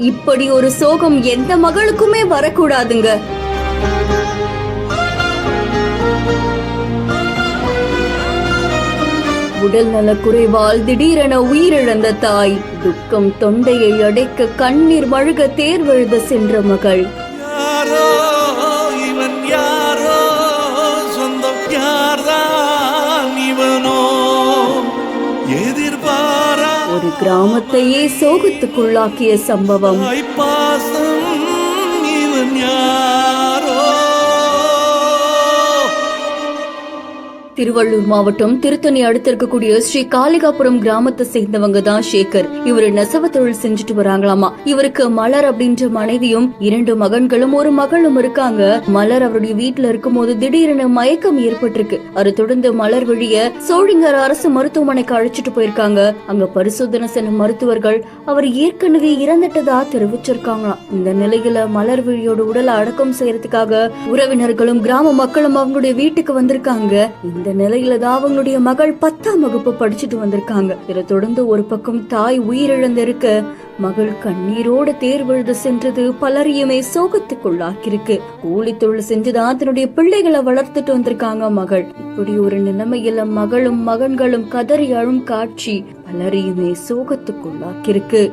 இப்படி ஒரு சோகம் எந்த மகளுக்குமே வரக்கூடாதுங்க. உடல் நலக்குறைவால் திடீரென உயிரிழந்த தாய், துக்கம் தொண்டையை அடைக்க கண்ணீர் மழுக தேர்வெழுத சென்ற மகள். ஒரு கிராமத்தையே சோகத்துக்குள்ளாக்கிய சம்பவம். திருவள்ளூர் மாவட்டம் திருத்தணி அடுத்து இருக்கக்கூடிய ஸ்ரீ காளிகாபுரம் கிராமத்தை சேர்ந்தவங்க தான் சேகர். இவரு நெசவு தொழில் செஞ்சுட்டு வராங்களாமா. இவருக்கு மலர் அப்படின்ற மனைவியும் 2 மகன்களும் ஒரு மகளும் இருக்காங்க. மலர் அவருடைய வீட்டுல இருக்கும் போது திடீரென மயக்கம் ஏற்பட்டிருக்கு. அதை தொடர்ந்து மலர் வழிய சோழிங்கர் அரசு மருத்துவமனைக்கு அழைச்சிட்டு போயிருக்காங்க. அங்க பரிசோதனை சென்ற மருத்துவர்கள் அவர் ஏற்கனவே இறந்துட்டதா தெரிவிச்சிருக்காங்களாம். இந்த நிலையில மலர் வழியோட உடலை அடக்கம் செய்யறதுக்காக உறவினர்களும் கிராம மக்களும் அவங்களுடைய வீட்டுக்கு வந்திருக்காங்க. இந்த நிலையில தான் அவங்களுடைய மகள் 10ஆம் வகுப்பு படிச்சுட்டு வந்திருக்காங்க. இதை தொடர்ந்து ஒரு பக்கம் தாய் உயிரிழந்திருக்க, மகள் கண்ணீரோட தேர்வெழுத சென்றது பலரையுமே சோகத்துக்குள்ளாக்கிருக்கு. கூலி தொழில் செஞ்சுதான் தன்னுடைய பிள்ளைகளை வளர்த்துட்டு வந்திருக்காங்க மகள். இப்படி ஒரு நிலைமையில மகளும் மகன்களும் கதறி அழும் காட்சி பலரையுமே சோகத்துக்குள்ளாக்கிருக்கு.